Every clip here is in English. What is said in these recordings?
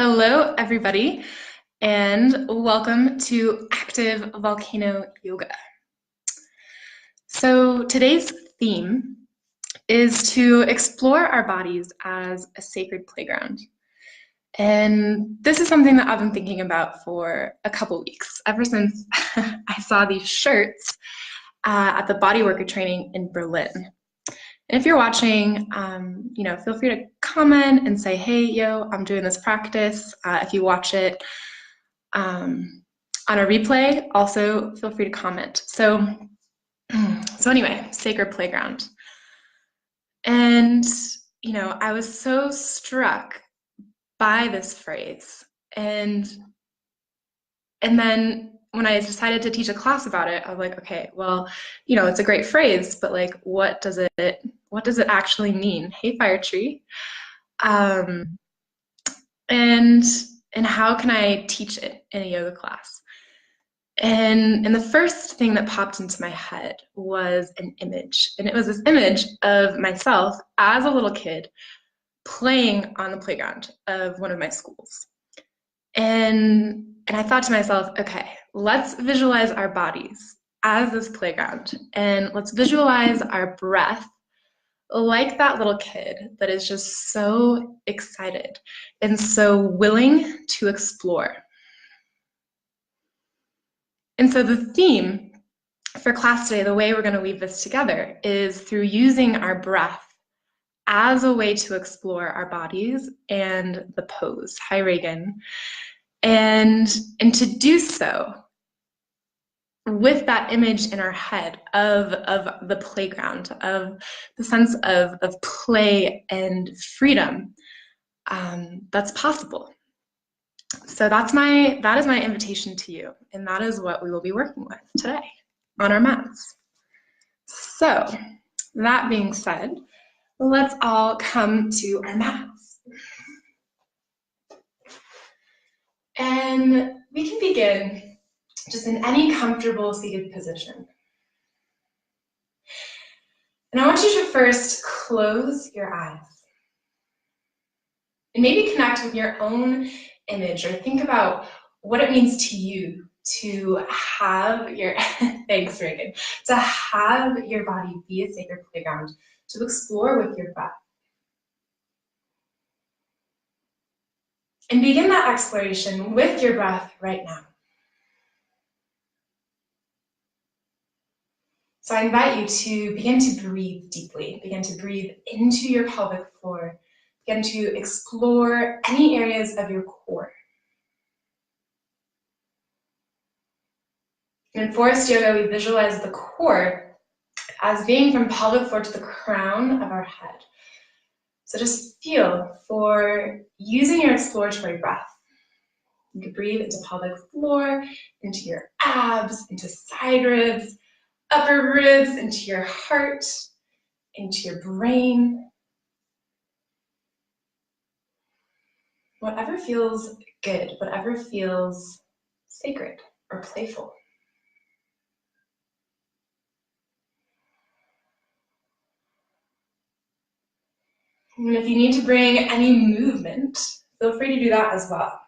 Hello, everybody, and welcome to Active Volcano Yoga. So today's theme is to explore our bodies as a sacred playground. And this is something that I've been thinking about for a couple weeks, ever since I saw these shirts at the bodyworker training in Berlin. And if you're watching, feel free to comment and say, hey, yo, I'm doing this practice. If you watch it on a replay, also feel free to comment. So anyway, sacred playground. And, I was so struck by this phrase. And then when I decided to teach a class about it, I was like, okay, well, it's a great phrase, but like, what does it actually mean? Hey, fire tree. And how can I teach it in a yoga class? And the first thing that popped into my head was an image. And it was this image of myself as a little kid playing on the playground of one of my schools. And I thought to myself, okay, let's visualize our bodies as this playground, and let's visualize our breath like that little kid that is just so excited and so willing to explore. And so the theme for class today, the way we're going to weave this together, is through using our breath as a way to explore our bodies and the pose. Hi, Reagan. And to do so with that image in our head of the playground, of the sense of play and freedom that's possible. So that is my invitation to you, and that is what we will be working with today on our mats. So that being said, let's all come to our mats. And we can begin just in any comfortable seated position. And I want you to first close your eyes and maybe connect with your own image, or think about what it means to you to have your, thanks Reagan, to have your body be a sacred playground, to explore with your breath. And begin that exploration with your breath right now. So I invite you to begin to breathe deeply, begin to breathe into your pelvic floor, begin to explore any areas of your core. In forest yoga, we visualize the core as being from pelvic floor to the crown of our head. So just feel for using your exploratory breath. You can breathe into pelvic floor, into your abs, into side ribs, upper ribs, into your heart, into your brain. Whatever feels good, whatever feels sacred or playful. And if you need to bring any movement, feel free to do that as well.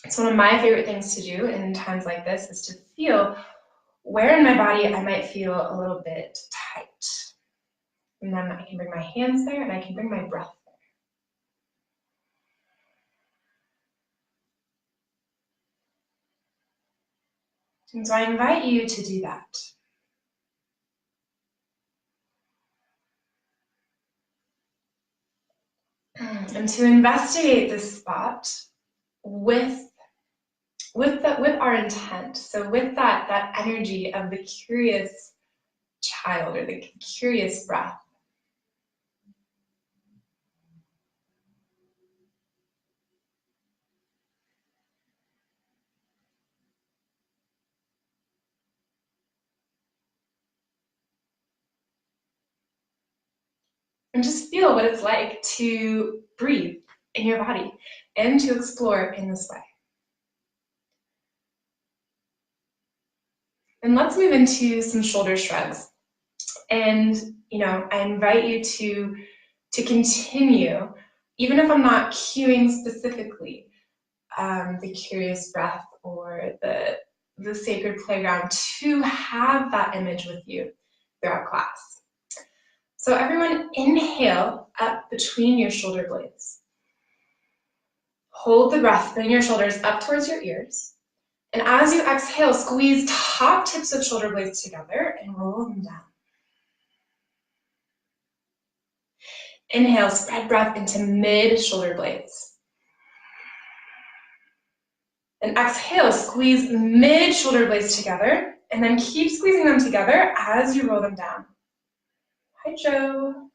It's one of my favorite things to do in times like this, is to feel where in my body I might feel a little bit tight. And then I can bring my hands there, and I can bring my breath there. And so I invite you to do that. And to investigate this spot with our intent. So with that energy of the curious child, or the curious breath. And just feel what it's like to breathe in your body and to explore in this way. And let's move into some shoulder shrugs. And, I invite you to continue, even if I'm not cueing specifically the curious breath or the sacred playground, to have that image with you throughout class. So everyone, inhale up between your shoulder blades. Hold the breath, bring your shoulders up towards your ears. And as you exhale, squeeze top tips of shoulder blades together and roll them down. Inhale, spread breath into mid shoulder blades. And exhale, squeeze mid shoulder blades together, and then keep squeezing them together as you roll them down. Hi, Joe.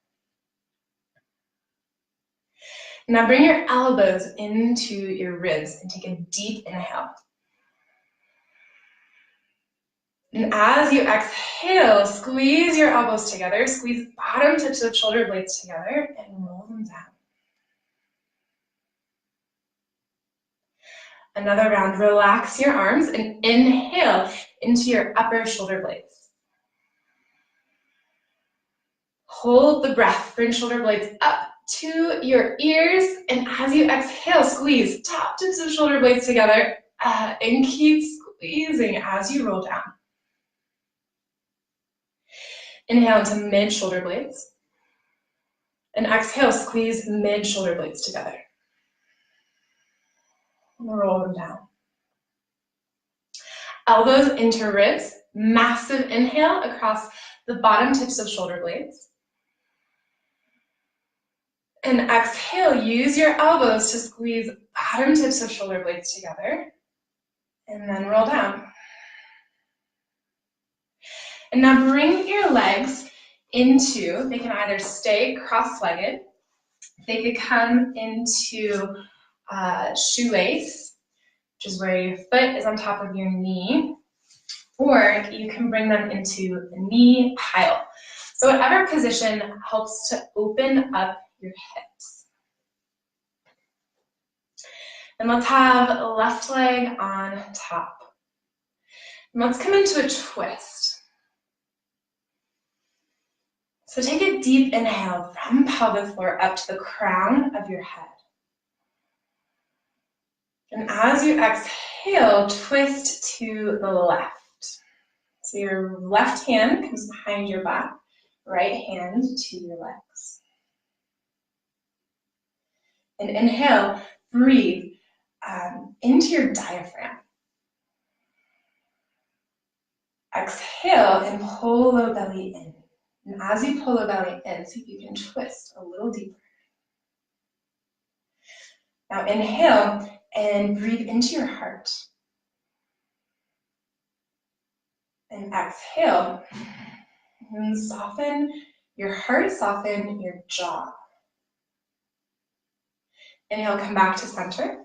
Now bring your elbows into your ribs and take a deep inhale. And as you exhale, squeeze your elbows together, squeeze bottom tips of shoulder blades together, and roll them down. Another round, relax your arms and inhale into your upper shoulder blades. Hold the breath, bring shoulder blades up to your ears, and as you exhale, squeeze top tips of shoulder blades together and keep squeezing as you roll down. Inhale into mid shoulder blades, and exhale, squeeze mid shoulder blades together. And roll them down. Elbows into ribs, massive inhale across the bottom tips of shoulder blades. And exhale, use your elbows to squeeze bottom tips of shoulder blades together, and then roll down. And now bring your legs into, they can either stay cross-legged, they could come into shoelace, which is where your foot is on top of your knee, or you can bring them into the knee pile. So whatever position helps to open up your hips. And let's have left leg on top. And let's come into a twist. So take a deep inhale from pelvic floor up to the crown of your head. And as you exhale, twist to the left. So your left hand comes behind your back, right hand to your legs. And inhale, breathe into your diaphragm. Exhale and pull low belly in. And as you pull the belly in, see if you can twist a little deeper. Now inhale and breathe into your heart. And exhale and soften your heart, soften your jaw. Inhale, come back to center.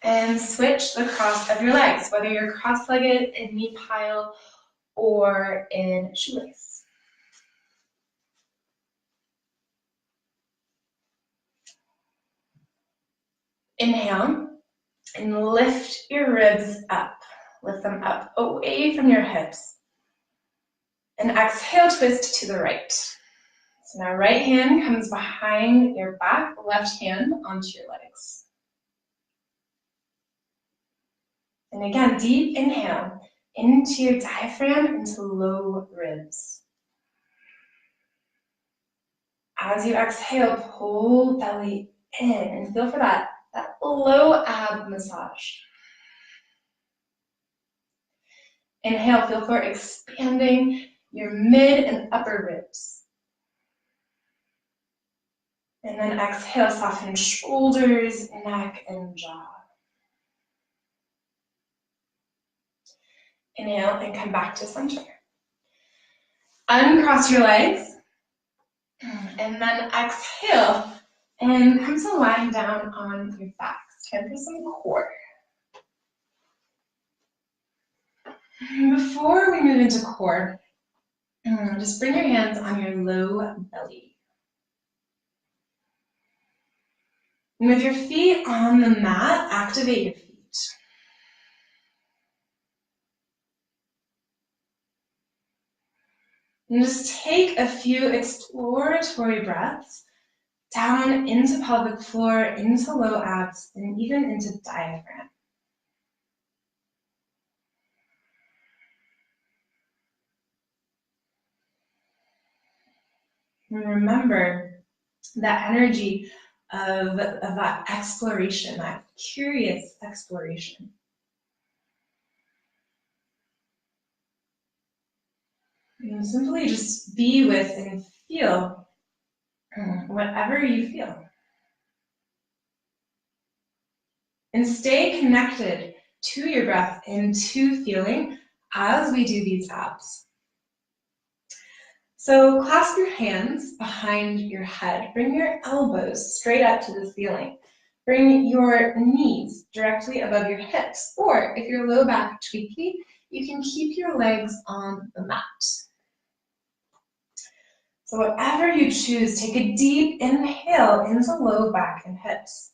And switch the cross of your legs, whether you're cross-legged in knee pile or in shoelace. Inhale and lift your ribs up. Lift them up away from your hips. And exhale, twist to the right. So now right hand comes behind your back, left hand onto your legs. And again, deep inhale into your diaphragm, into low ribs. As you exhale, pull belly in and feel for that low ab massage. Inhale, feel for expanding your mid and upper ribs. And then exhale, soften shoulders, neck, and jaw. Inhale and come back to center. Uncross your legs. And then exhale and come to lying down on your back. It's time for some core. Before we move into core, just bring your hands on your low belly. And with your feet on the mat, activate your feet. And just take a few exploratory breaths down into pelvic floor, into low abs, and even into diaphragm. And remember that energy of that exploration, that curious exploration. And simply just be with and feel whatever you feel. And stay connected to your breath and to feeling as we do these abs. So clasp your hands behind your head. Bring your elbows straight up to the ceiling. Bring your knees directly above your hips. Or if you're low back tweaky, you can keep your legs on the mat. So whatever you choose, take a deep inhale into low back and hips.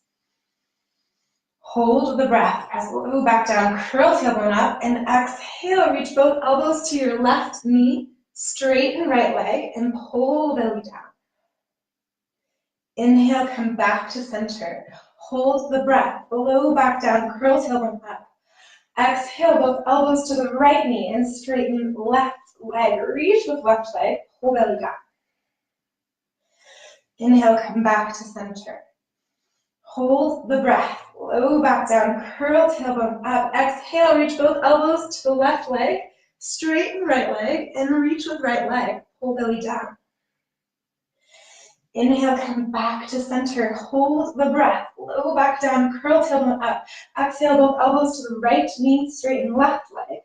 Hold the breath, press low back down, curl tailbone up, and exhale, reach both elbows to your left knee, straighten right leg, and pull belly down. Inhale, come back to center. Hold the breath, low back down, curl tailbone up. Exhale, both elbows to the right knee and straighten left leg. Reach with left leg, pull belly down. Inhale, come back to center. Hold the breath, low back down, curl tailbone up. Exhale, reach both elbows to the left leg, straighten right leg, and reach with right leg, pull belly down. Inhale, come back to center. Hold the breath, low back down, curl tailbone up. Exhale, both elbows to the right knee, straighten left leg.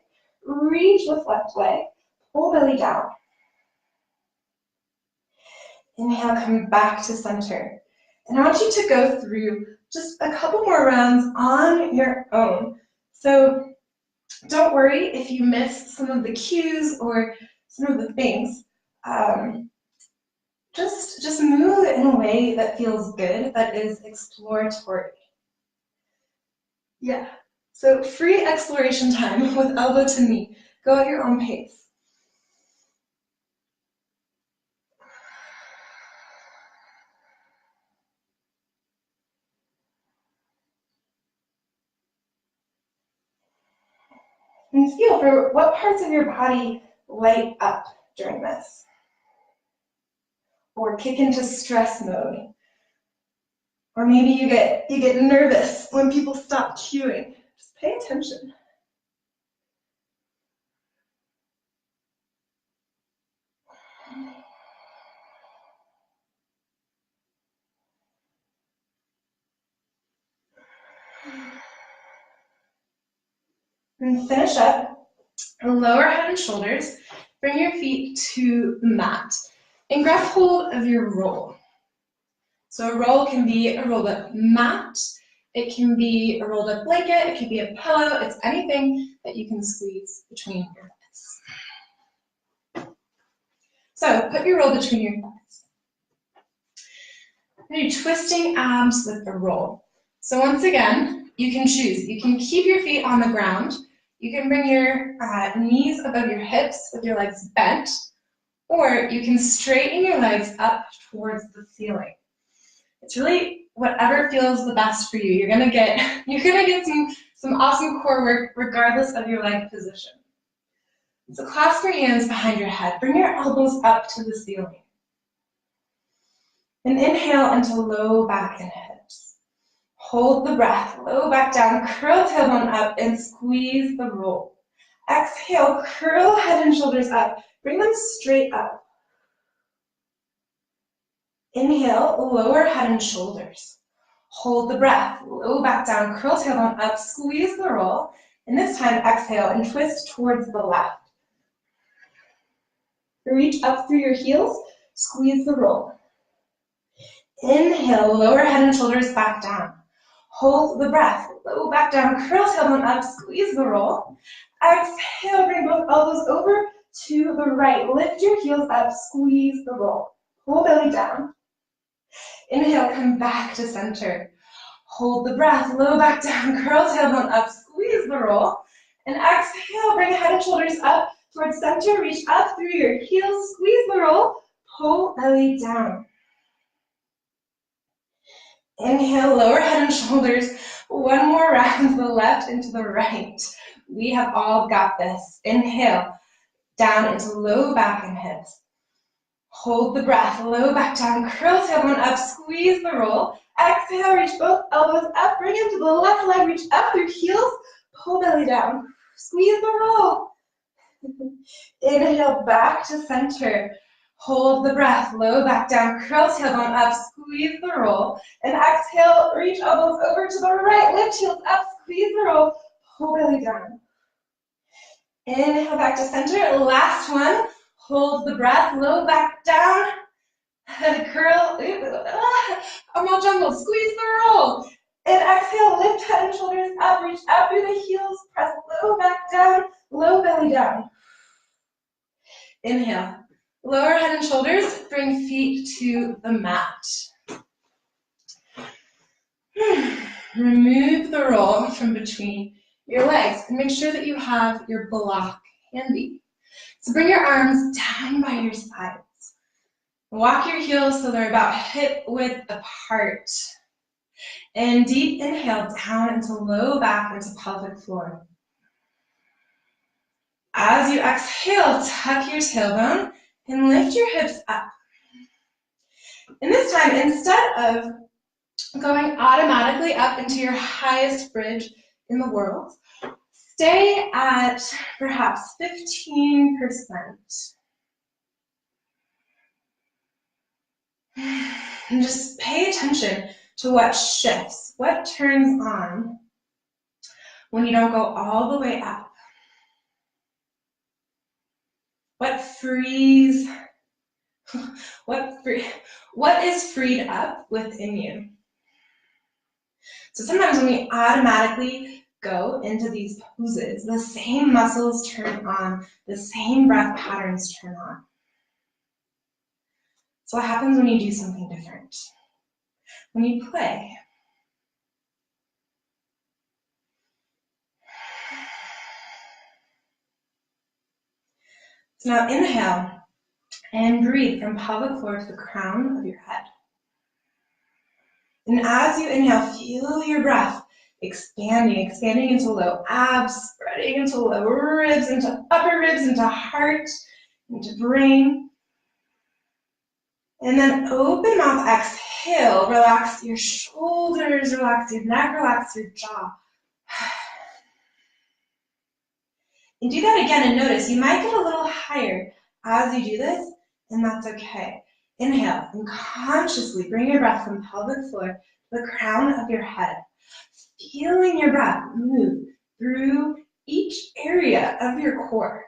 Reach with left leg, pull belly down. Inhale, come back to center. And I want you to go through just a couple more rounds on your own. So don't worry if you miss some of the cues or some of the things. Just move in a way that feels good, that is exploratory. Yeah, so free exploration time with elbow to knee. Go at your own pace. And feel for what parts of your body light up during this. Or kick into stress mode. Or maybe you get nervous when people stop cueing. Just pay attention. And finish up, lower head and shoulders. Bring your feet to the mat and grab hold of your roll. So a roll can be a rolled up mat, it can be a rolled up blanket, it can be a pillow, it's anything that you can squeeze between your thighs. So put your roll between your thighs. Now you're twisting abs with the roll. So once again, you can choose. You can keep your feet on the ground. You can bring your knees above your hips with your legs bent, or you can straighten your legs up towards the ceiling. It's really whatever feels the best for you. You're gonna get some awesome core work regardless of your leg position. So clasp your hands behind your head. Bring your elbows up to the ceiling. And inhale into low back and hips. Hold the breath, low back down, curl tailbone up, and squeeze the roll. Exhale, curl head and shoulders up. Bring them straight up. Inhale, lower head and shoulders. Hold the breath, low back down, curl tailbone up, squeeze the roll. And this time, exhale and twist towards the left. Reach up through your heels, squeeze the roll. Inhale, lower head and shoulders back down. Hold the breath, low back down, curl tailbone up, squeeze the roll. Exhale, bring both elbows over to the right. Lift your heels up, squeeze the roll. Pull belly down. Inhale, come back to center. Hold the breath, low back down, curl tailbone up, squeeze the roll. And exhale, bring head and shoulders up towards center, reach up through your heels, squeeze the roll, pull belly down. Inhale, lower head and shoulders. One more round to the left and to the right. We have all got this. Inhale, down into low back and hips. Hold the breath, low back down, curl tailbone up, squeeze the roll. Exhale, reach both elbows up, bring into the left leg, reach up through heels, pull belly down. Squeeze the roll. Inhale, back to center. Hold the breath, low back down, curl tailbone up, squeeze the roll. And exhale, reach elbows over to the right, lift heels up, squeeze the roll, pull belly down. Inhale, back to center, last one. Hold the breath, low back down, head curl, I'm all jumbled, squeeze the roll. And exhale, lift head and shoulders up, reach up through the heels, press low back down, low belly down. Inhale, lower head and shoulders, bring feet to the mat. Remove the roll from between your legs and make sure that you have your block handy. So bring your arms down by your sides. Walk your heels so they're about hip width apart. And deep inhale down into low back into pelvic floor. As you exhale, tuck your tailbone and lift your hips up. And this time, instead of going automatically up into your highest bridge in the world, stay at perhaps 15%. And just pay attention to what shifts, what turns on when you don't go all the way up. What frees, what is freed up within you? So sometimes when we automatically go into these poses, the same muscles turn on, the same breath patterns turn on. So what happens when you do something different? When you play? So now inhale and breathe from pelvic floor to the crown of your head. And as you inhale, feel your breath expanding into low abs, spreading into lower ribs, into upper ribs, into heart, into brain. And then open mouth, exhale, relax your shoulders, relax your neck, relax your jaw. And do that again and notice you might get a little higher as you do this, and that's okay. Inhale and consciously bring your breath from pelvic floor to the crown of your head. Feeling your breath move through each area of your core.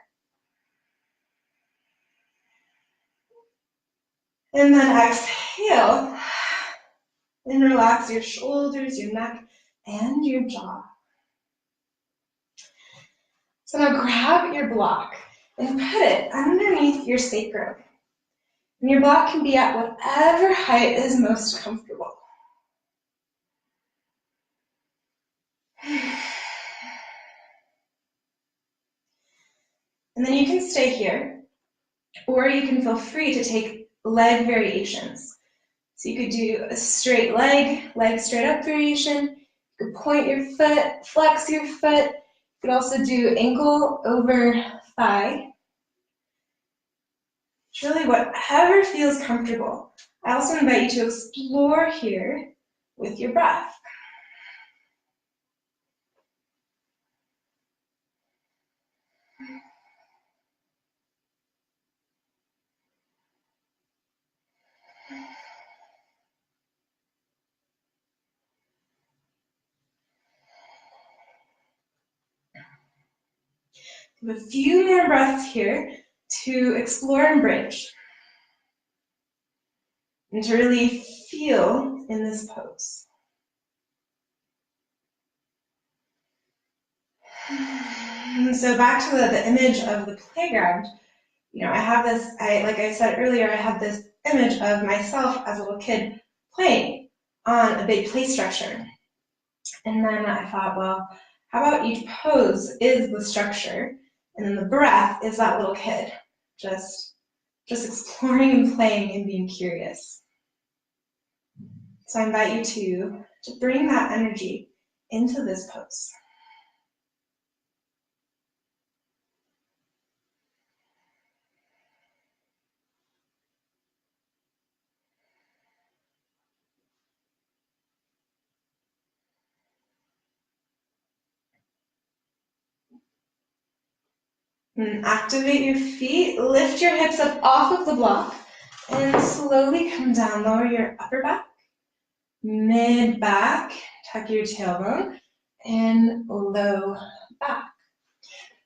And then exhale and relax your shoulders, your neck, and your jaw. So now grab your block and put it underneath your sacrum. And your block can be at whatever height is most comfortable. And then you can stay here, or you can feel free to take leg variations. So you could do a straight leg straight up variation. You could point your foot, flex your foot. You could also do ankle over thigh. It's really whatever feels comfortable. I also invite you to explore here with your breath. We have a few more breaths here to explore and bridge, and to really feel in this pose. And so back to the image of the playground, you know, I have this, like I said earlier, I had this image of myself as a little kid playing on a big play structure. And then I thought, well, how about each pose is the structure, And then the breath is that little kid, just exploring and playing and being curious. So I invite you to bring that energy into this pose. And activate your feet, lift your hips up off of the block, and slowly come down. Lower your upper back, mid back, tuck your tailbone, and low back.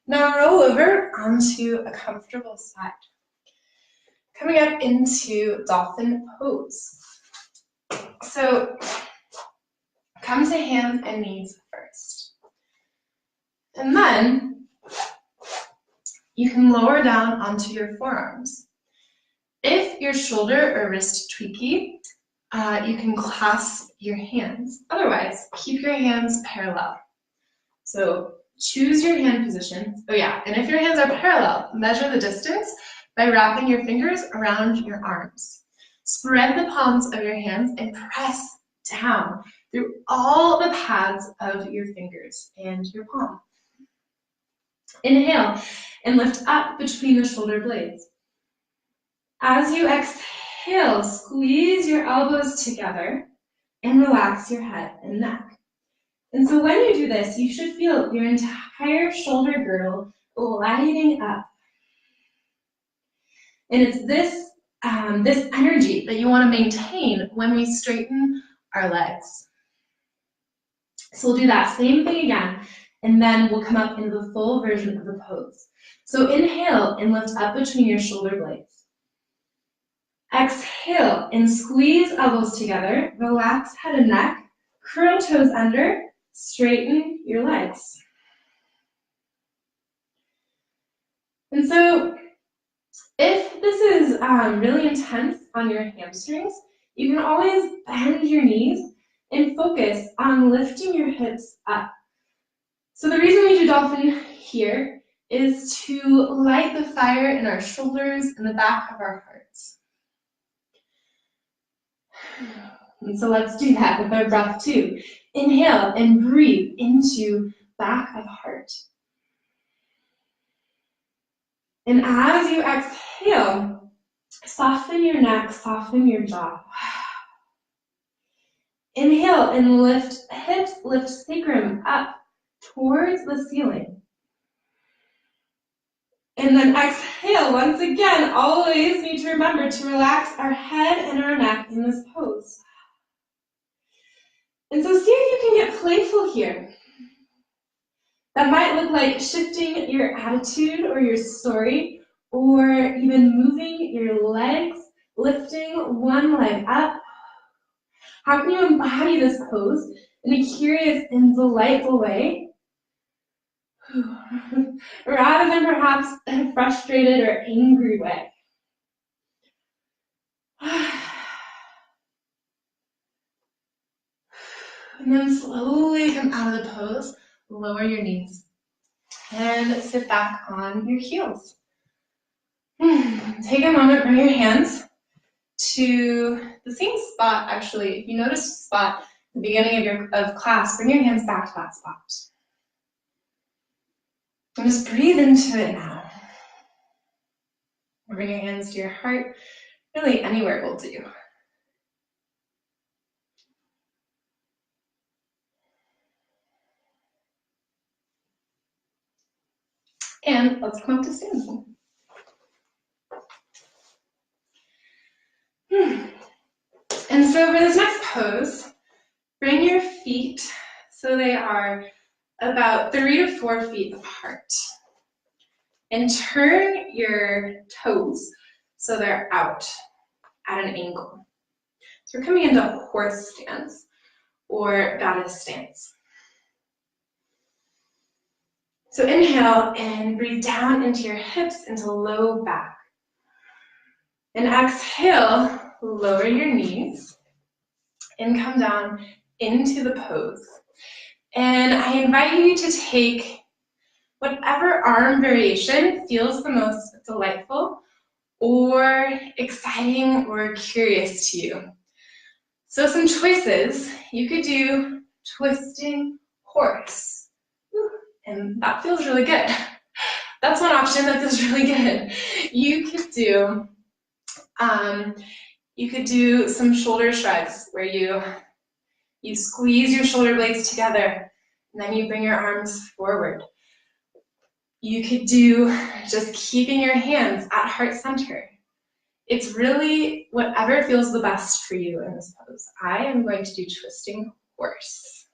Now roll over onto a comfortable side. Coming up into dolphin pose. So come to hands and knees first. And then you can lower down onto your forearms. If your shoulder or wrist tweaky, you can clasp your hands. Otherwise, keep your hands parallel. So choose your hand position. Oh yeah, and if your hands are parallel, measure the distance by wrapping your fingers around your arms. Spread the palms of your hands and press down through all the pads of your fingers and your palm. Inhale and lift up between the shoulder blades. As you exhale, squeeze your elbows together and relax your head and neck. And so when you do this, you should feel your entire shoulder girdle lighting up. And it's this energy that you want to maintain when we straighten our legs. So we'll do that same thing again, and then we'll come up into the full version of the pose. So inhale and lift up between your shoulder blades. Exhale and squeeze elbows together, relax head and neck, curl toes under, straighten your legs. And so if this is really intense on your hamstrings, you can always bend your knees and focus on lifting your hips up. So the reason we do dolphin here is to light the fire in our shoulders and the back of our hearts. And so let's do that with our breath too. Inhale and breathe into back of heart. And as you exhale, soften your neck, soften your jaw. Inhale and lift hips, lift sacrum up towards the ceiling. And then exhale, once again, always need to remember to relax our head and our neck in this pose. And so see if you can get playful here. That might look like shifting your attitude or your story, or even moving your legs, lifting one leg up. How can you embody this pose in a curious and delightful way? Rather than perhaps in a frustrated or angry way. And then slowly come out of the pose, lower your knees, and sit back on your heels. Take a moment, bring your hands to the same spot, actually. If you notice a spot at the beginning of class, bring your hands back to that spot. And just breathe into it now. Bring your hands to your heart. Really, anywhere will do. And let's come up to standing. And so for this next pose, bring your feet so they are about 3 to 4 feet apart. And turn your toes so they're out at an angle. So we're coming into horse stance or goddess stance. So inhale and breathe down into your hips, into low back. And exhale, lower your knees and come down into the pose. And I invite you to take whatever arm variation feels the most delightful or exciting or curious to you. So some choices, you could do twisting horse, and that feels really good. That's one option that feels really good. You could do some shoulder shrugs where you squeeze your shoulder blades together and then you bring your arms forward. You could do just keeping your hands at heart center. It's really whatever feels the best for you in this pose. I am going to do twisting horse.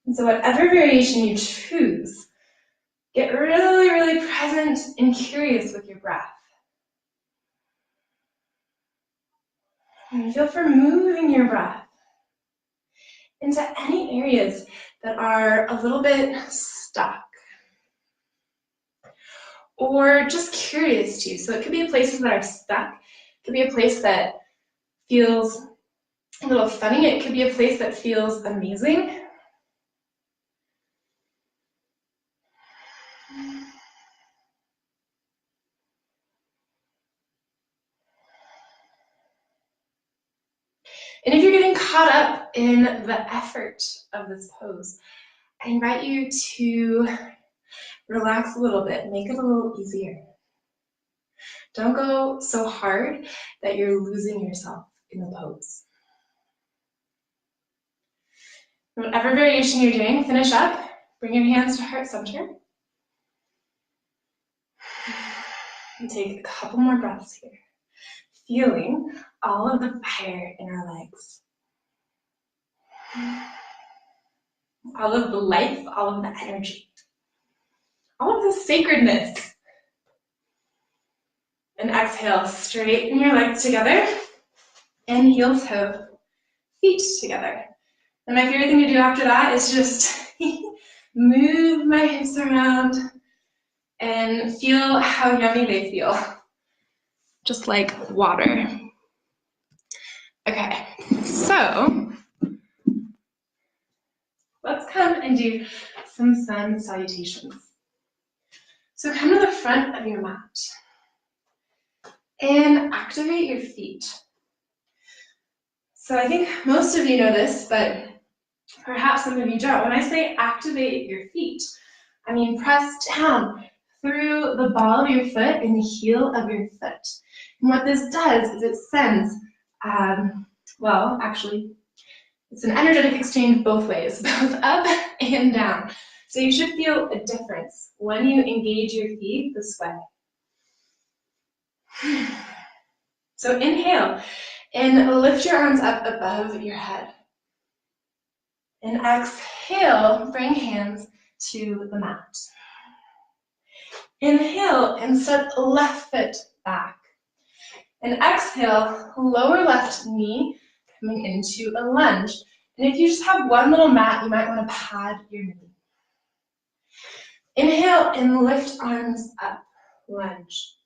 And so whatever variation you choose, get really, really present and curious with your breath. And feel for moving your breath into any areas that are a little bit stuck or just curious to you. So it could be places that are stuck. It could be a place that feels a little funny. It could be a place that feels amazing. And if you're getting caught up in the effort of this pose, I invite you to relax a little bit, make it a little easier. Don't go so hard that you're losing yourself in the pose. Whatever variation you're doing, finish up. Bring your hands to heart center. And take a couple more breaths here. Feeling all of the fire in our legs. All of the life, all of the energy. All of the sacredness. And exhale, straighten your legs together. And heel toe, feet together. And my favorite thing to do after that is just move my hips around and feel how yummy they feel. Just like water. Okay, so let's come and do some sun salutations. So come to the front of your mat and activate your feet. So I think most of you know this, but perhaps some of you don't. When I say activate your feet, I mean press down through the ball of your foot and the heel of your foot. And what this does is it sends, well, actually, it's an energetic exchange both ways, both up and down. So you should feel a difference when you engage your feet this way. So inhale and lift your arms up above your head. And exhale, bring hands to the mat. Inhale and step left foot back. And exhale, lower left knee coming into a lunge. And if you just have one little mat, you might want to pad your knee. Inhale and lift arms up, lunge.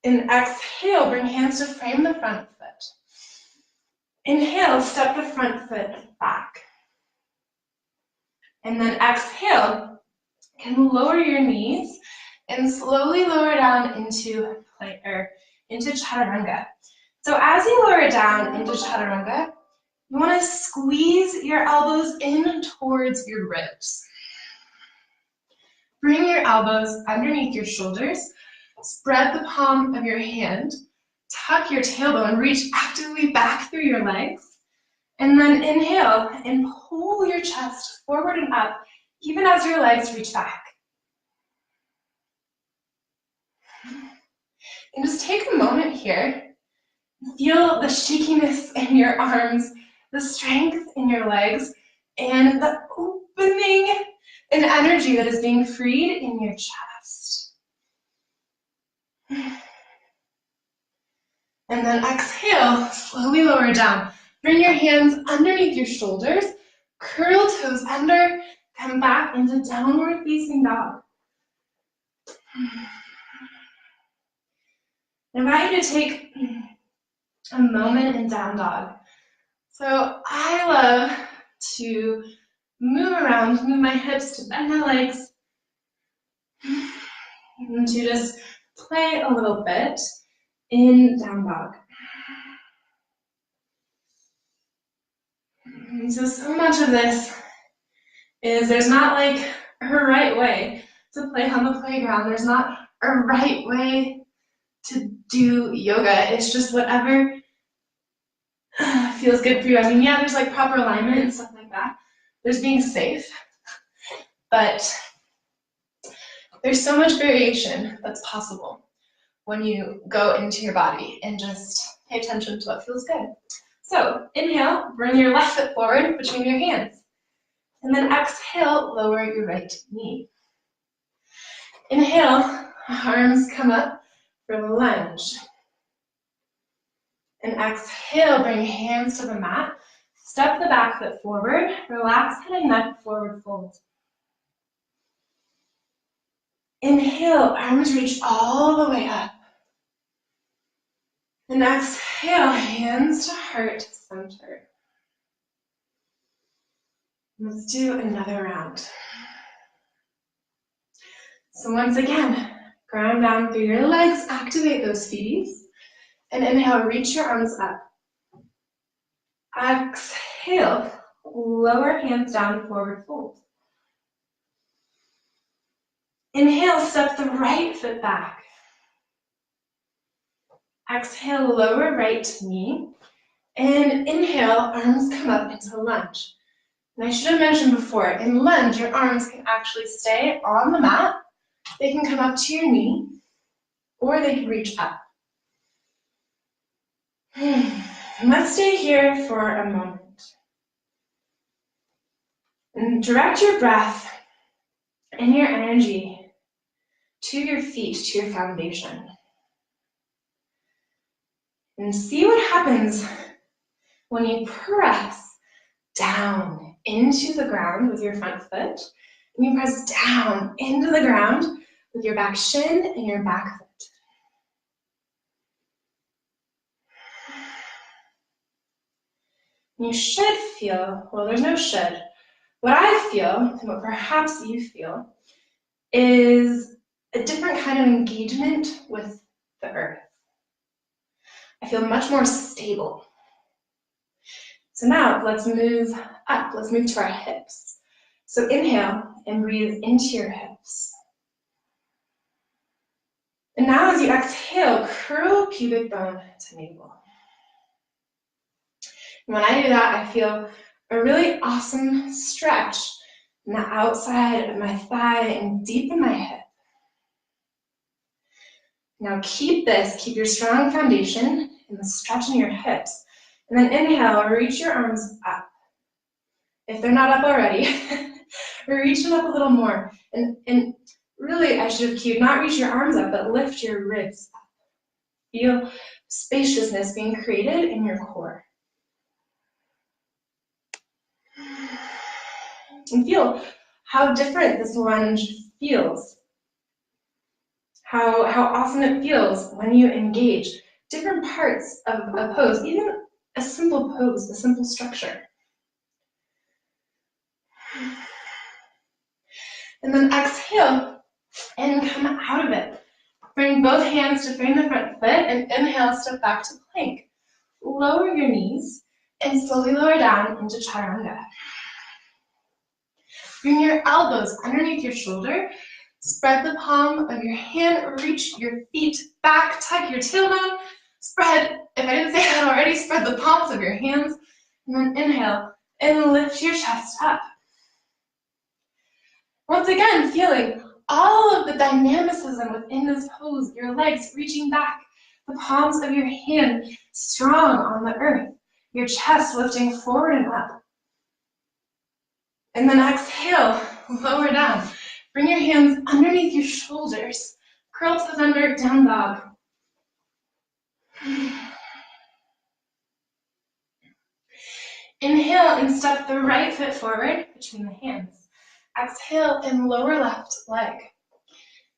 And exhale, bring hands to frame the front foot. Inhale, step the front foot back. And then exhale, can lower your knees and slowly lower down into chaturanga. So as you lower down into chaturanga, you want to squeeze your elbows in towards your ribs. Bring your elbows underneath your shoulders, spread the palm of your hand, tuck your tailbone, reach actively back through your legs, and then inhale and pull your chest forward and up, even as your legs reach back. And just take a moment here, feel the shakiness in your arms, the strength in your legs, and the opening and energy that is being freed in your chest. And then exhale, slowly lower down. Bring your hands underneath your shoulders, curl toes under, come back into downward facing dog. I invite you to take a moment in down dog. So I love to move around, move my hips, to bend my legs, and to just play a little bit in down dog. And so much of this is there's not like a right way to play on the playground. There's not a right way to do yoga. It's just whatever feels good for you. I mean, yeah, there's like proper alignment and stuff like that. There's being safe, but there's so much variation that's possible when you go into your body and just pay attention to what feels good. So inhale, bring your left foot forward between your hands. And then exhale, lower your right knee. Inhale, arms come up for the lunge. And exhale, bring hands to the mat. Step the back foot forward. Relax head and neck, forward fold. Inhale, arms reach all the way up. And exhale, hands to heart center. Let's do another round. So once again, ground down through your legs, activate those feeties. And inhale, reach your arms up. Exhale, lower hands down, forward fold. Inhale, step the right foot back. Exhale, lower right knee. And inhale, arms come up into lunge. And I should have mentioned before, in lunge, your arms can actually stay on the mat. They can come up to your knee, or they can reach up. Let's stay here for a moment. And direct your breath and your energy to your feet, to your foundation. And see what happens when you press down into the ground with your front foot, and you press down into the ground with your back shin and your back foot. You should feel, well, there's no should. What I feel, and what perhaps you feel, is a different kind of engagement with the earth. I feel much more stable. So now let's move up. Let's move to our hips. So inhale and breathe into your hips. And now as you exhale, curl pubic bone to navel. And when I do that, I feel a really awesome stretch in the outside of my thigh and deep in my hip. Now keep your strong foundation and the stretch in your hips. And then inhale, reach your arms up. If they're not up already, reach them up a little more. And really, I should have cued, not reach your arms up, but lift your ribs up. Feel spaciousness being created in your core. And feel how different this lunge feels. How awesome it feels when you engage different parts of a pose, even a simple pose, a simple structure. And then exhale and come out of it. Bring both hands to frame the front foot and inhale, step back to plank. Lower your knees and slowly lower down into chaturanga. Bring your elbows underneath your shoulder. Spread the palm of your hand, reach your feet back, tuck your tailbone. Spread, if I didn't say that already, spread the palms of your hands. And then inhale and lift your chest up. Once again, feeling all of the dynamicism within this pose, your legs reaching back, the palms of your hand strong on the earth, your chest lifting forward and up. And then exhale, lower down. Bring your hands underneath your shoulders. Curl toes under, down dog. Inhale and step the right foot forward between the hands. Exhale and lower left leg.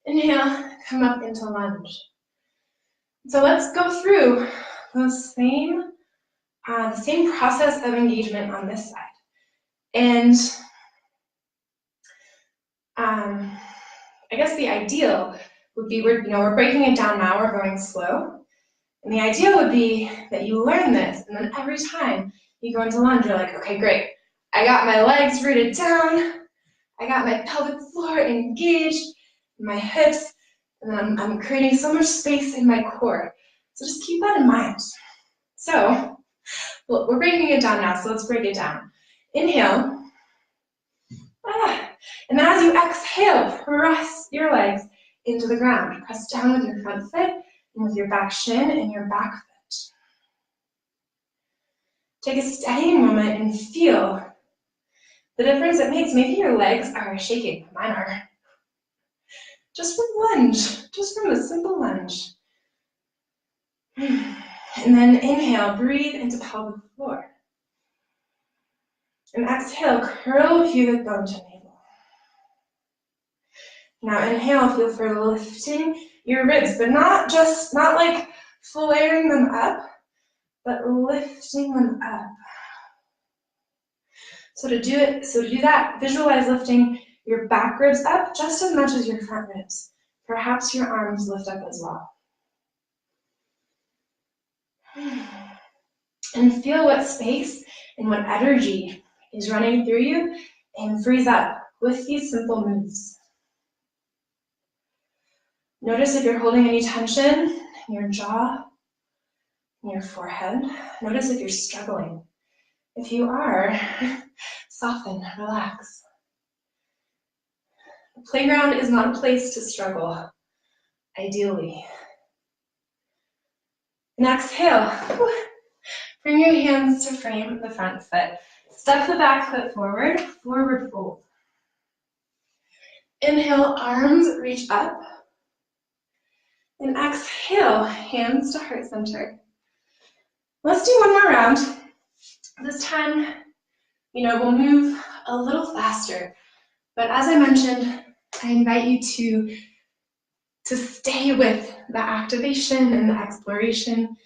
Inhale, come up into lunge. So let's go through those same The same process of engagement on this side. And I guess the ideal would be, we're breaking it down now, we're going slow. And the ideal would be that you learn this, and then every time you go into lunge, you're like, okay, great. I got my legs rooted down, I got my pelvic floor engaged, my hips, and then I'm creating so much space in my core. So just keep that in mind. So, well, we're breaking it down now, so let's break it down. Inhale. And then as you exhale, press your legs into the ground. Press down with your front foot and with your back shin and your back foot. Take a steadying moment and feel the difference it makes. Maybe your legs are shaking. Mine are. Just from lunge, just from a simple lunge. And then inhale, breathe into pelvic floor. And exhale, curl pubic bone to navel. Now inhale, feel for lifting your ribs, but not like flaring them up, but lifting them up. So to do that, visualize lifting your back ribs up just as much as your front ribs. Perhaps your arms lift up as well. And feel what space and what energy is running through you and freeze up with these simple moves. Notice if you're holding any tension in your jaw, in your forehead. Notice if you're struggling. If you are, soften, relax. The playground is not a place to struggle, ideally. And exhale. Bring your hands to frame the front foot. Step the back foot forward, forward fold. Inhale, arms reach up. And exhale, hands to heart center. Let's do one more round. This time, we'll move a little faster. But as I mentioned, I invite you to stay with the activation and the exploration.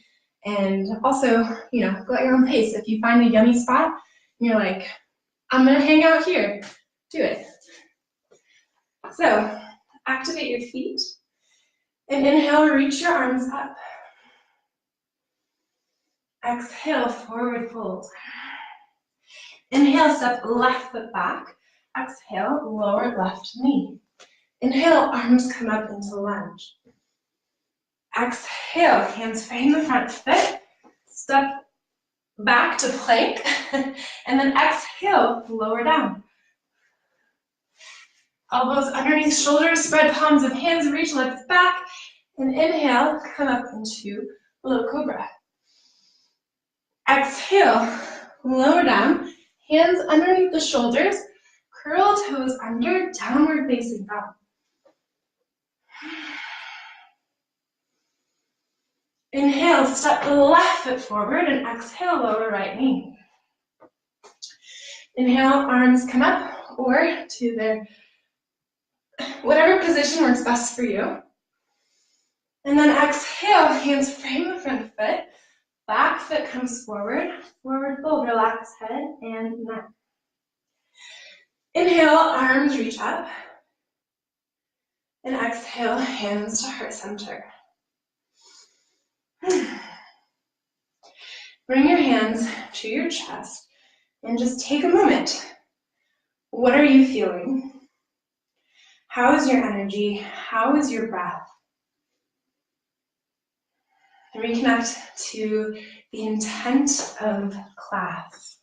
And also, go at your own pace. If you find a yummy spot, and you're like, I'm gonna hang out here, do it. So, activate your feet. And inhale, reach your arms up. Exhale, forward fold. Inhale, step left foot back. Exhale, lower left knee. Inhale, arms come up into lunge. Exhale, hands frame the front foot. Step back to plank. And then exhale, lower down. Elbows underneath shoulders, spread palms of hands, reach legs back. And inhale, come up into low cobra. Exhale, lower down, hands underneath the shoulders, curl toes under, downward facing dog. Inhale, step the left foot forward and exhale, lower right knee. Inhale, arms come up or to their whatever position works best for you. And then exhale, hands frame the front foot. Back foot comes forward, forward fold, relax head and neck. Inhale, arms reach up. And exhale, hands to heart center. Bring your hands to your chest and just take a moment. What are you feeling? How is your energy? How is your breath? Reconnect to the intent of class.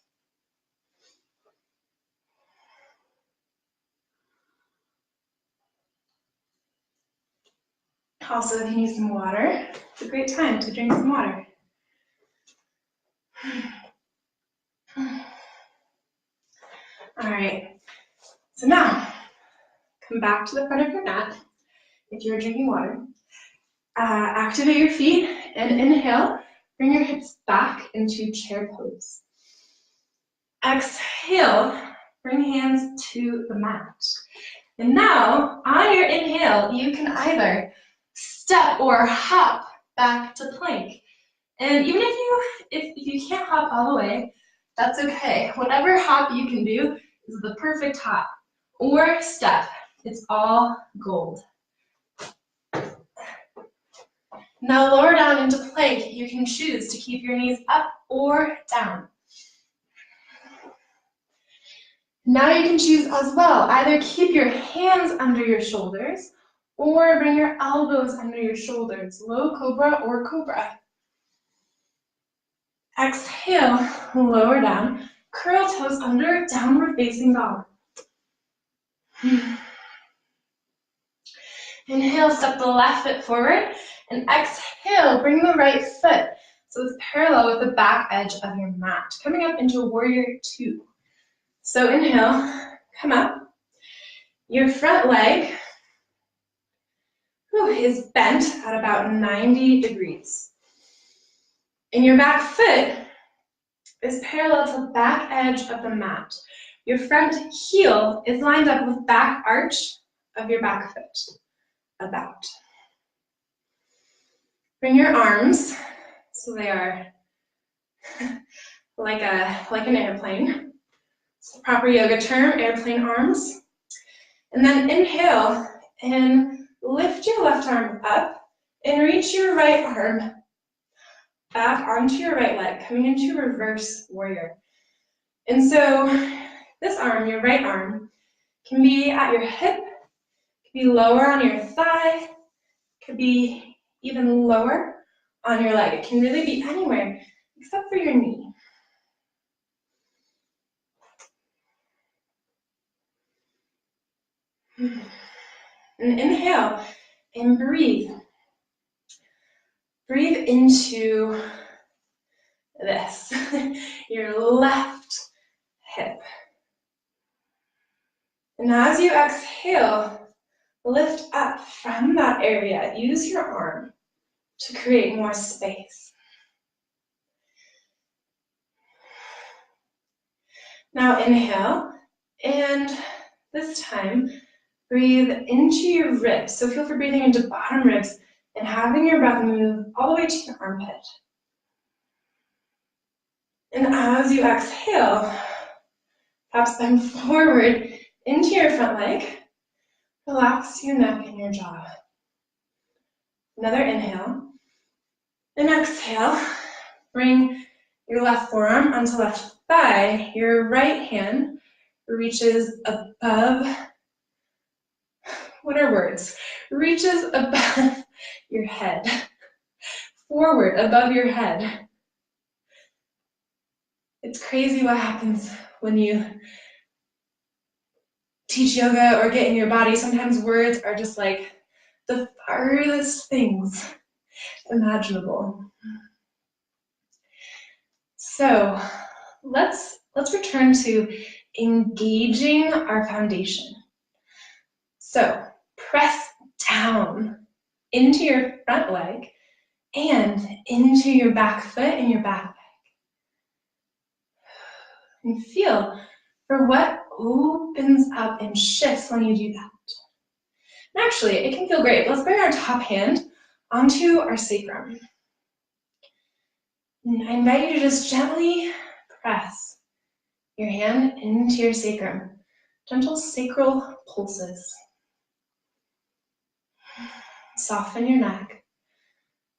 Also, if you need some water, it's a great time to drink some water. All right, so now, come back to the front of your mat if you're drinking water. Activate your feet and inhale, bring your hips back into chair pose. Exhale, bring hands to the mat. And now, on your inhale, you can either step or hop back to plank. And even if you can't hop all the way, that's okay. Whatever hop you can do is the perfect hop. Or step. It's all gold. Now lower down into plank. You can choose to keep your knees up or down. Now you can choose as well. Either keep your hands under your shoulders or bring your elbows under your shoulders. Low cobra or cobra. Exhale, lower down. Curl toes under, downward facing dog. Inhale, step the left foot forward, and exhale, bring the right foot so it's parallel with the back edge of your mat, coming up into warrior two. So inhale, come up. Your front leg is bent at about 90 degrees. And your back foot is parallel to the back edge of the mat. Your front heel is lined up with back arch of your back foot. About. Bring your arms so they are like an airplane. It's the proper yoga term, airplane arms. And then inhale and lift your left arm up and reach your right arm back onto your right leg, coming into reverse warrior. And so this arm, your right arm, can be at your hip, can be lower on your thigh, could be even lower on your leg. It can really be anywhere except for your knee. And inhale and breathe. Breathe into this, your left hip. And as you exhale, lift up from that area. Use your arm to create more space. Now inhale, and this time, breathe into your ribs. So feel free breathing into bottom ribs and having your breath move all the way to your armpit. And as you exhale, perhaps bend forward into your front leg. Relax your neck and your jaw. Another inhale. And exhale. Bring your left forearm onto left thigh. Your right hand reaches above. What are words? Reaches above your head. Forward above your head. It's crazy what happens when you teach yoga or get in your body. Sometimes words are just like the farthest things imaginable. So let's return to engaging our foundation. So press down into your front leg and into your back foot and your back leg. And feel for what opens up and shifts when you do that. And actually, it can feel great. Let's bring our top hand onto our sacrum. And I invite you to just gently press your hand into your sacrum. Gentle sacral pulses. Soften your neck.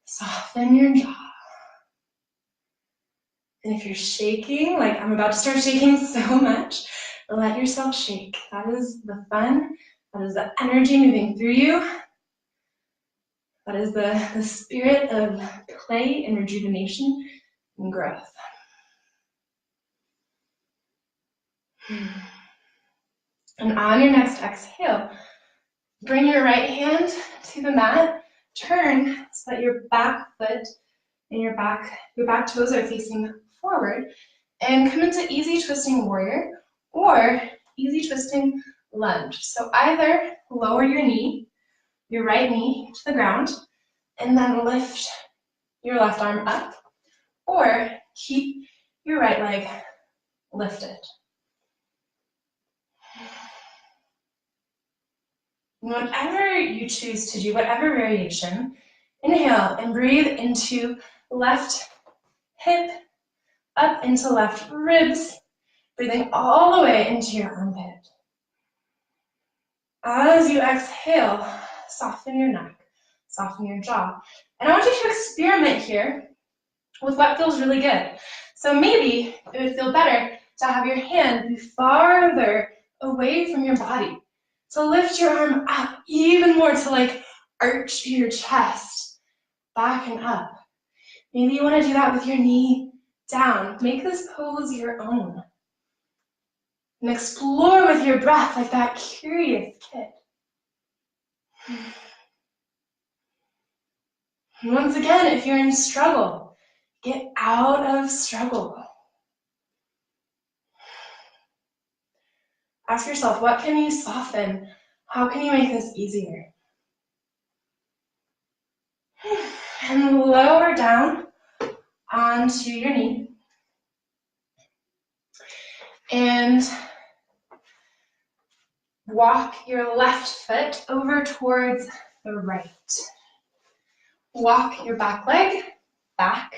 Soften your jaw. And if you're shaking, like I'm about to start shaking so much, let yourself shake. That is the fun. That is the energy moving through you. That is the spirit of play and rejuvenation and growth. And on your next exhale, bring your right hand to the mat. Turn so that your back foot and your back toes are facing forward. And come into easy twisting warrior or easy twisting lunge. So either lower your knee, your right knee to the ground, and then lift your left arm up, or keep your right leg lifted. Whatever you choose to do, whatever variation, inhale and breathe into left hip, up into left ribs, breathing all the way into your armpit. As you exhale, soften your neck, soften your jaw. And I want you to experiment here with what feels really good. So maybe it would feel better to have your hand be farther away from your body, to lift your arm up even more, to like arch your chest back and up. Maybe you want to do that with your knee down. Make this pose your own. And explore with your breath like that curious kid. And once again, if you're in struggle, get out of struggle. Ask yourself, what can you soften? How can you make this easier? And lower down onto your knee. And walk your left foot over towards the right. Walk your back leg back,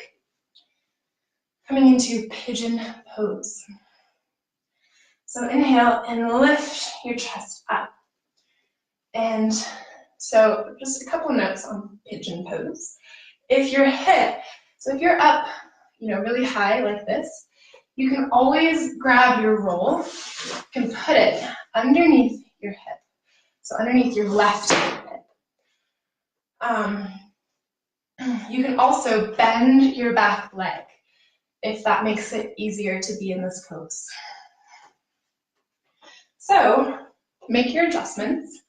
coming into pigeon pose. So inhale and lift your chest up. And so just a couple notes on pigeon pose. If you're up, really high like this, you can always grab your roll and put it underneath your hip. So underneath your left hip. You can also bend your back leg if that makes it easier to be in this pose. So make your adjustments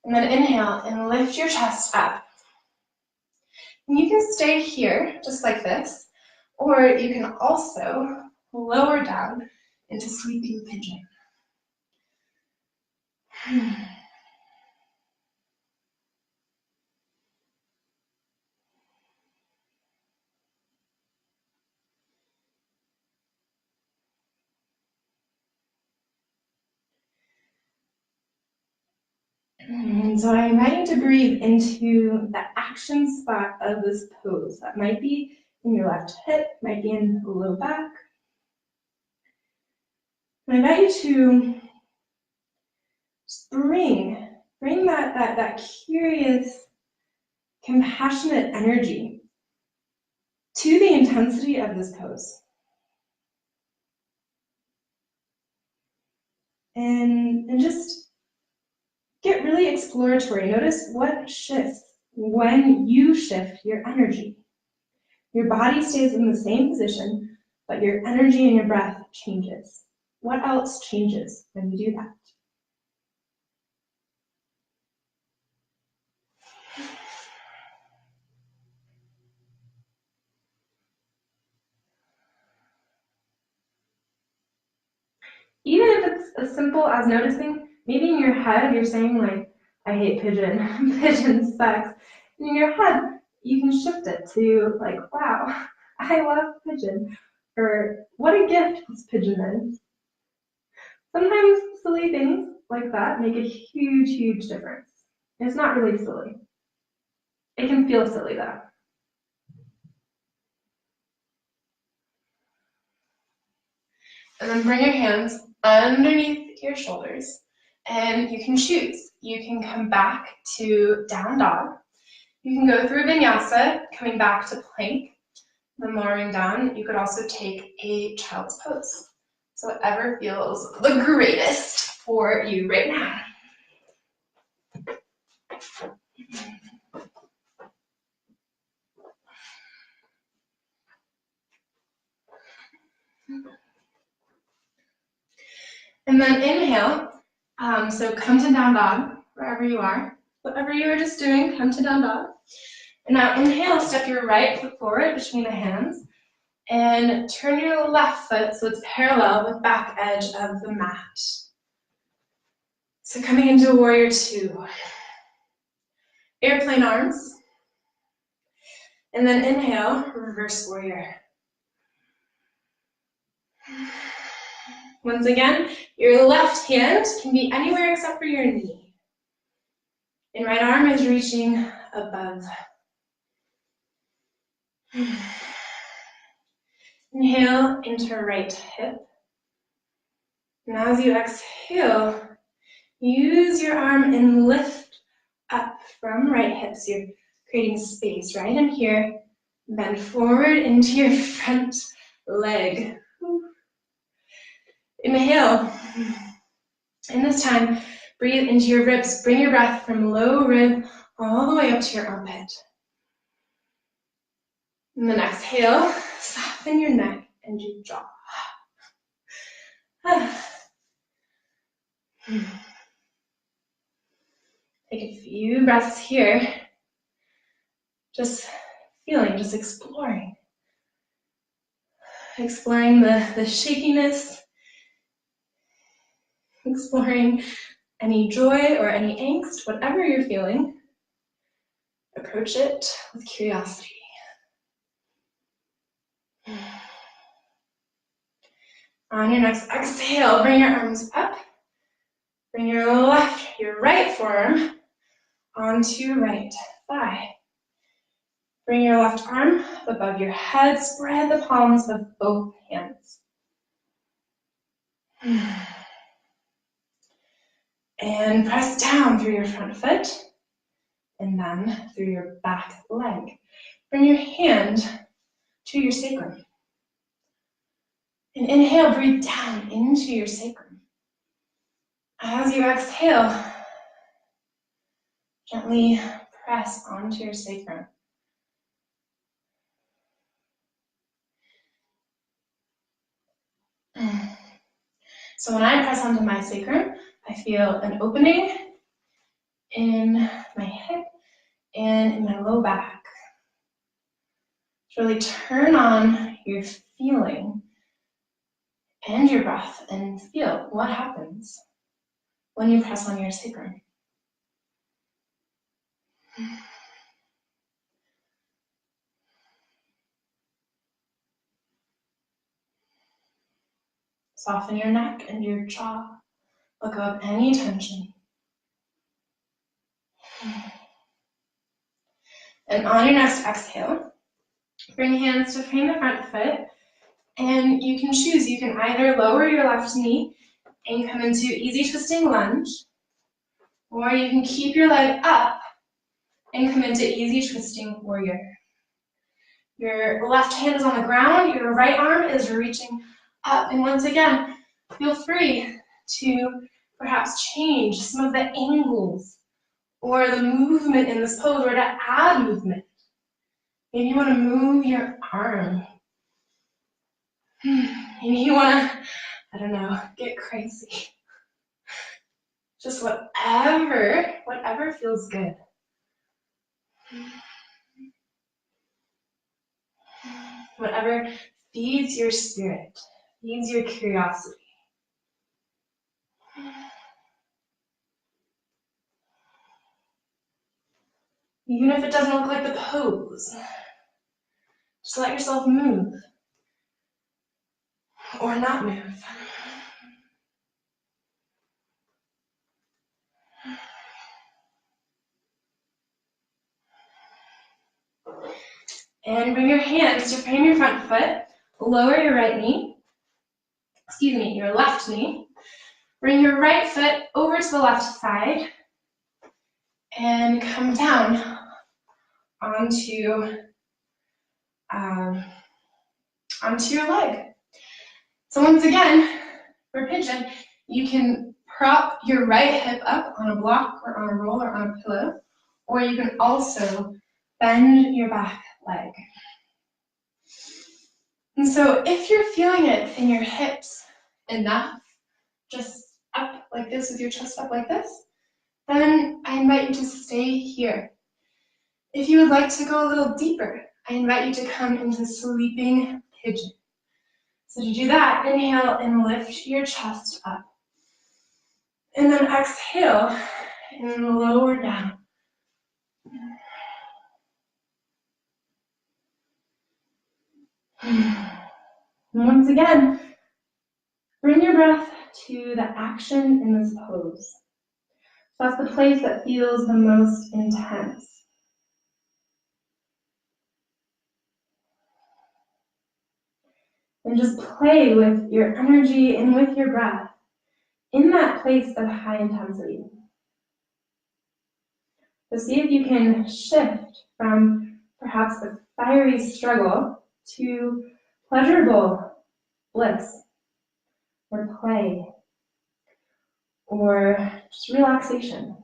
and then inhale and lift your chest up. And you can stay here just like this, or you can also lower down into sleeping pigeon. And so I invite you to breathe into the action spot of this pose. That might be in your left hip, might be in the low back. And I invite you to just bring that curious, compassionate energy to the intensity of this pose. And just get really exploratory. Notice what shifts when you shift your energy. Your body stays in the same position, but your energy and your breath changes. What else changes when you do that? Even if it's as simple as noticing, maybe in your head you're saying like, I hate pigeon, pigeon sucks. And in your head, you can shift it to like, wow, I love pigeon, or what a gift this pigeon is. Sometimes silly things like that make a huge, huge difference. It's not really silly. It can feel silly though. And then bring your hands underneath your shoulders, and you can choose. You can come back to down dog. You can go through vinyasa, coming back to plank, then lowering down. You could also take a child's pose. So whatever feels the greatest for you right now. And then inhale, so come to down dog, wherever you are. Whatever you were just doing, come to down dog. And now inhale, step your right foot forward between the hands, and turn your left foot so it's parallel with back edge of the mat. So coming into warrior two. Airplane arms. And then inhale, reverse warrior. Once again, your left hand can be anywhere except for your knee. And right arm is reaching above. Inhale into right hip. And as you exhale, use your arm and lift up from right hip. So you're creating space right in here. Bend forward into your front leg. Inhale. And this time, breathe into your ribs. Bring your breath from low rib all the way up to your armpit. And then exhale, soften your neck and your jaw. Take a few breaths here. Just feeling, just exploring. Exploring the shakiness. Exploring any joy or any angst, whatever you're feeling. Approach it with curiosity. On your next exhale, bring your arms up. Bring your right forearm onto your right thigh. Bring your left arm above your head. Spread the palms of both hands. And press down through your front foot and then through your back leg. Bring your hand to your sacrum. And inhale, breathe down into your sacrum. As you exhale, gently press onto your sacrum. So when I press onto my sacrum, I feel an opening in my hip and in my low back. So really turn on your feeling and your breath and feel what happens when you press on your sacrum. Soften your neck and your jaw. Let go of any tension. And on your next exhale, bring hands to frame the front foot. And you can choose, you can either lower your left knee and come into easy twisting lunge, or you can keep your leg up and come into easy twisting warrior. Your left hand is on the ground, your right arm is reaching up. And once again, feel free to perhaps change some of the angles or the movement in this pose, or to add movement. Maybe you want to move your arm. Maybe you want to, I don't know, get crazy. Just whatever feels good. Whatever feeds your spirit, feeds your curiosity. Even if it doesn't look like the pose, just let yourself move or not move. And bring your hands to frame your front foot. Lower your your left knee. Bring your right foot over to the left side and come down onto your leg. So once again, for pigeon, you can prop your right hip up on a block or on a roll or on a pillow, or you can also bend your back leg. And so if you're feeling it in your hips enough, just up like this with your chest up like this, then I invite you to stay here. If you would like to go a little deeper, I invite you to come into sleeping pigeon. So to do that, inhale and lift your chest up. And then exhale and lower down. And once again, bring your breath to the action in this pose. So that's the place that feels the most intense. And just play with your energy and with your breath in that place of high intensity. So see if you can shift from perhaps a fiery struggle to pleasurable bliss or play or just relaxation.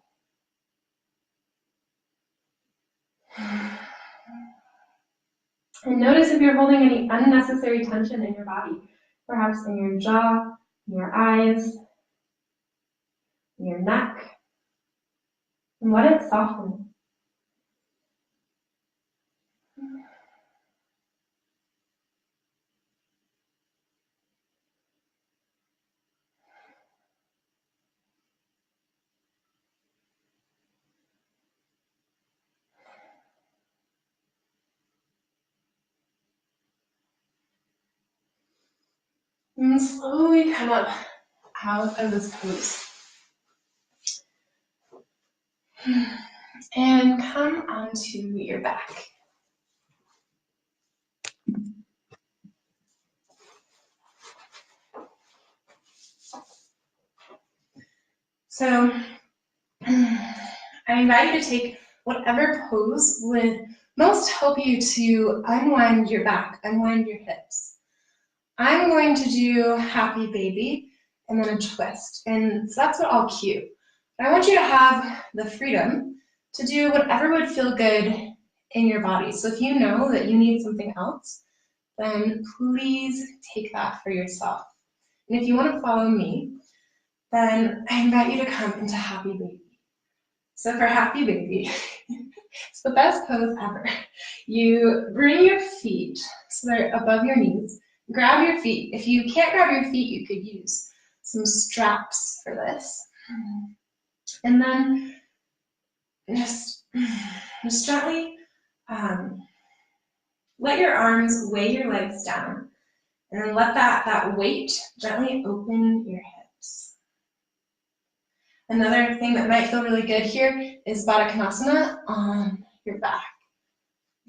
And notice if you're holding any unnecessary tension in your body, perhaps in your jaw, in your eyes, in your neck, and let it soften. And slowly come up out of this pose. And come onto your back. So I invite you to take whatever pose would most help you to unwind your back, unwind your hips. I'm going to do happy baby and then a twist, and so that's what I'll cue. But I want you to have the freedom to do whatever would feel good in your body. So if you know that you need something else, then please take that for yourself. And if you want to follow me, then I invite you to come into happy baby. So for happy baby, it's the best pose ever. You bring your feet so they're above your knees. Grab your feet. If you can't grab your feet, you could use some straps for this. And then just gently let your arms weigh your legs down. And then let that weight gently open your hips. Another thing that might feel really good here is Baddha Konasana on your back.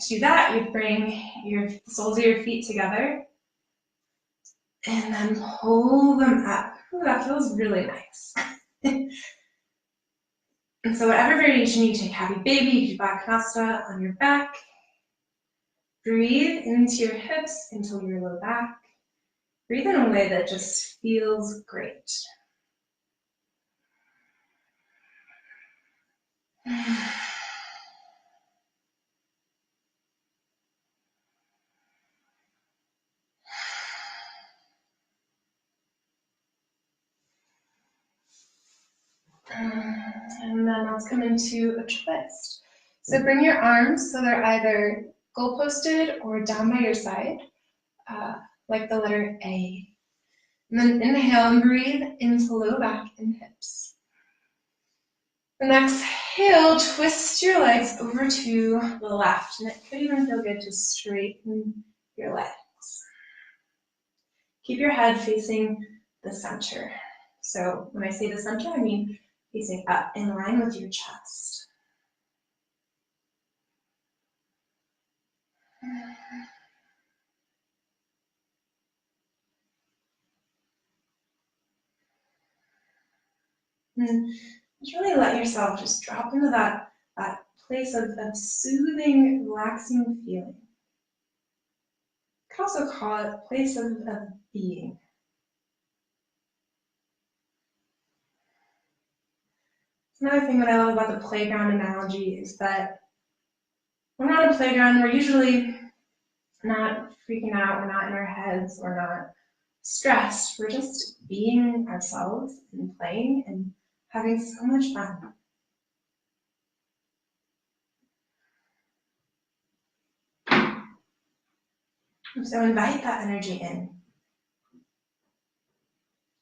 To do that, you bring your soles of your feet together and then pull them up. Ooh, that feels really nice. And so whatever variation you take, happy baby, you do Baddha Konasana on your back. Breathe into your hips, into your low back. Breathe in a way that just feels great. And then let's come into a twist. So bring your arms so they're either goal-posted or down by your side, like the letter A. And then inhale and breathe into low back and hips. And exhale, twist your legs over to the left. And it could even feel good to straighten your legs. Keep your head facing the center. So when I say the center, I mean facing up in line with your chest. And just really let yourself just drop into that place of soothing, relaxing feeling. You could also call it a place of being. Another thing that I love about the playground analogy is that when we're on a playground, we're usually not freaking out, we're not in our heads, we're not stressed, we're just being ourselves and playing and having so much fun. And so invite that energy in.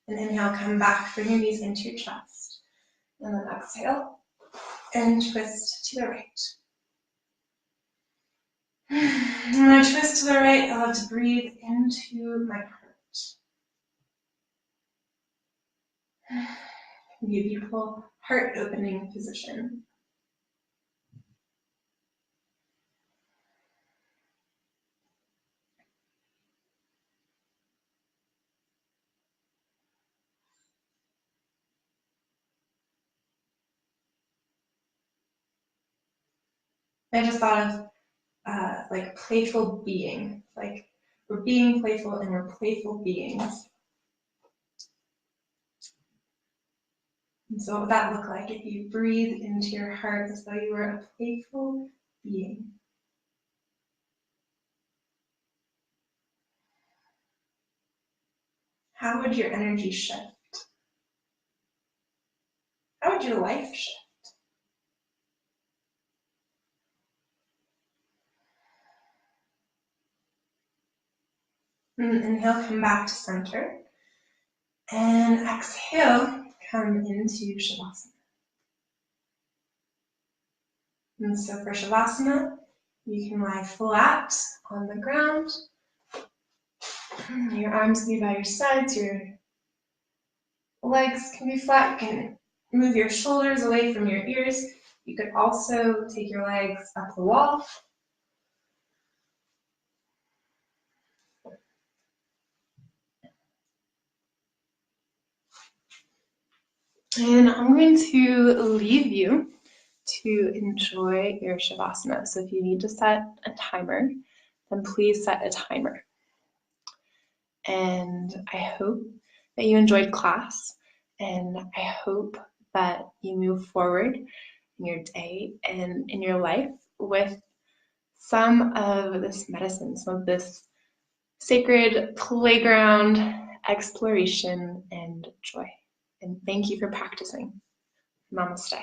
And inhale, come back, bring your knees into your chest. And then exhale and twist to the right. And when I twist to the right, I'll have to breathe into my heart. Be a beautiful heart-opening position. I just thought of like playful being, like we're being playful and we're playful beings. And so what would that look like if you breathe into your heart as though you were a playful being? How would your energy shift? How would your life shift? And inhale, come back to center. And exhale, come into Shavasana. And so for Shavasana, you can lie flat on the ground. Your arms can be by your sides, your legs can be flat. You can move your shoulders away from your ears. You could also take your legs up the wall. And I'm going to leave you to enjoy your Shavasana. So if you need to set a timer, then please set a timer. And I hope that you enjoyed class, and I hope that you move forward in your day and in your life with some of this medicine, some of this sacred playground exploration and joy. And thank you for practicing. Namaste.